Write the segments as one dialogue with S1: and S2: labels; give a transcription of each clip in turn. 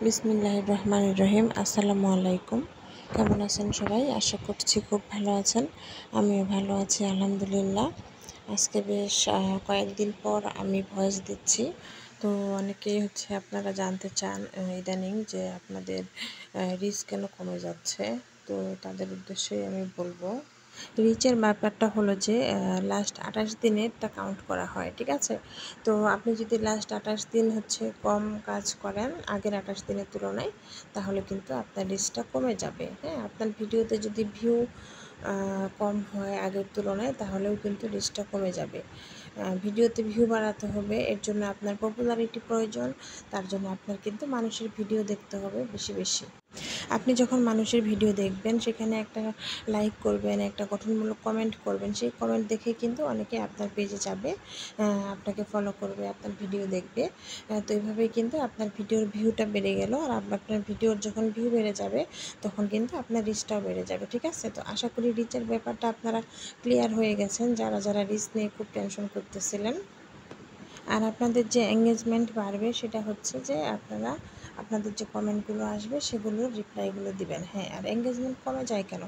S1: বিসমিল্লাহির রহমানির রহিম। আসসালামু আলাইকুম। কেমন আছেন সবাই? আশা করছি খুব ভালো আছেন। আমিও ভালো আছি আলহামদুলিল্লাহ। আজকে বেশ কয়েকদিন পর আমি ভয়েস দিচ্ছি। তো অনেকেই আপনারা জানতে চান ইদানিং যে আপনাদের রিচ কেন কমে যাচ্ছে। তো তাদের উদ্দেশ্যেই আমি বলবো, রিচের ব্যাপারটা হলো যে লাস্ট 28 দিনেরটা কাউন্ট করা হয়, ঠিক আছে? তো আপনি যদি লাস্ট 28 দিন কম কাজ করেন আগের 28 দিনের তুলনায়, তাহলে কিন্তু আপনার রিচটা কমে যাবে। হ্যাঁ, আপনার ভিডিওতে যদি ভিউ কম হয় আগের তুলনায়, তাহলেও কিন্তু রিচটা কমে যাবে। ভিডিওতে ভিউ বাড়াতে হবে, এর জন্য আপনার পপুলারিটি প্রয়োজন। তার জন্য আপনার কিন্তু মানুষের ভিডিও দেখতে হবে বেশি বেশি। আপনি যখন মানুষের ভিডিও দেখবেন, সেখানে একটা লাইক করবেন, একটা গঠনমূলক কমেন্ট করবেন। সেই কমেন্ট দেখে কিন্তু অনেকে আপনার পেজে যাবে, আপনাকে ফলো করবে, আপনার ভিডিও দেখবে। তো এইভাবেই কিন্তু আপনার ভিডিওর ভিউটা বেড়ে গেল। আর আপনার ভিডিওর যখন ভিউ বেড়ে যাবে, তখন কিন্তু আপনার রিচটাও বেড়ে যাবে, ঠিক আছে? তো আশা করি রিচের ব্যাপারটা আপনারা ক্লিয়ার হয়ে গেছেন, যারা যারা রিচ নিয়ে খুব টেনশন করতেছিলেন। আর আপনাদের যে এঙ্গেজমেন্ট বাড়বে, সেটা হচ্ছে যে আপনাদের যে কমেন্টগুলো আসবে, সেগুলোর রিপ্লাইগুলো দিবেন। হ্যাঁ, আর এঙ্গেজমেন্ট কমে যায় কেন?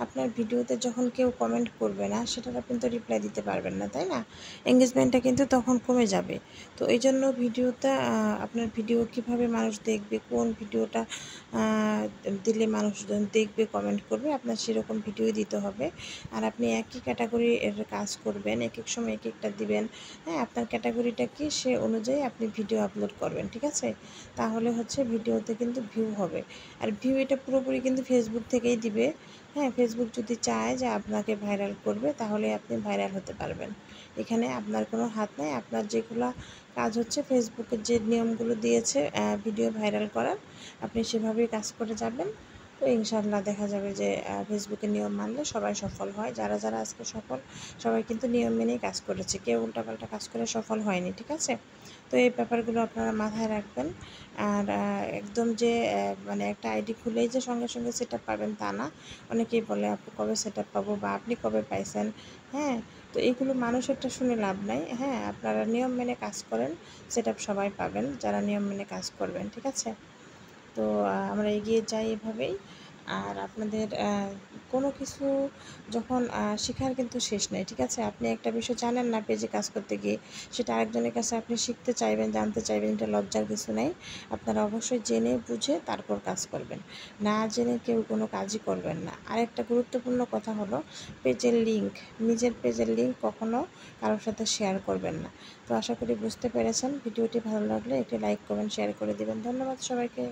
S1: আপনার ভিডিওতে যখন কেউ কমেন্ট করবে না, সেটার আপনি তো রিপ্লাই দিতে পারবেন না, তাই না? এঙ্গেজমেন্টটা কিন্তু তখন কমে যাবে। তো এই জন্য ভিডিওটা আপনার ভিডিও কিভাবে মানুষ দেখবে, কোন ভিডিওটা দিলে মানুষজন দেখবে, কমেন্ট করবে, আপনার সেরকম ভিডিও দিতে হবে। আর আপনি একই ক্যাটাগরির কাজ করবেন, এক এক সময় এক একটা দিবেন। হ্যাঁ, আপনার ক্যাটাগরিটা কি, সে অনুযায়ী আপনি ভিডিও আপলোড করবেন, ঠিক আছে? তাহলে ভিডিওতে কিন্তু ভিউ হবে। আর ভিউ এটা পুরোপুরি কিন্তু ফেসবুক থেকেই দিবে। হ্যাঁ, ফেসবুক যদি চায় যে আপনাকে ভাইরাল করবে, তাহলে আপনি ভাইরাল হতে পারবেন। এখানে আপনার কোনো হাত নেই। আপনার যেগুলো কাজ ফেসবুকের যে নিয়মগুলো দিয়েছে ভিডিও ভাইরাল করার, আপনি সেভাবেই কাজ করে যাবেন। তো ইনশাআল্লাহ দেখা যাবে যে ফেসবুকের নিয়ম মানলে সবাই সফল হয়। যারা যারা আজকে সফল, সবাই কিন্তু নিয়ম মেনেই কাজ করেছে, কেউ উল্টাপাল্টা কাজ করে সফল হয়নি, ঠিক আছে? তো এই ব্যাপারগুলো আপনারা মাথায় রাখবেন। আর একদম যে মানে একটা আইডি খুলেই যে সঙ্গে সঙ্গে সেট আপ পাবেন, তা না। অনেকেই বলে আপু কবে সেট আপ পাবো, বা আপনি কবে পাইছেন। হ্যাঁ, তো এইগুলো মানুষেরটা শুনে লাভ নাই। হ্যাঁ, আপনারা নিয়ম মেনে কাজ করেন, সেট আপ সবাই পাবেন যারা নিয়ম মেনে কাজ করবেন, ঠিক আছে? তো আমরা এগিয়ে যাই এভাবেই। আর আপনাদের কোনো কিছু যখন শেখার কিন্তু শেষ নেই, ঠিক আছে? আপনি একটা বিষয় জানেন না পেজে কাজ করতে গিয়ে, সেটা আরেকজনের কাছে আপনি শিখতে চাইবেন, জানতে চাইবেন, এটা লজ্জার কিছু নেই। আপনারা অবশ্যই জেনে বুঝে তারপর কাজ করবেন। না জেনে কেউ কোনো কাজই করবেন না। আরেকটা গুরুত্বপূর্ণ কথা হলো, পেজের লিঙ্ক, নিজের পেজের লিঙ্ক কখনো কারোর সাথে শেয়ার করবেন না। তো আশা করি বুঝতে পেরেছেন। ভিডিওটি ভালো লাগলে একটি লাইক, কমেন্ট, শেয়ার করে দিবেন। ধন্যবাদ সবাইকে।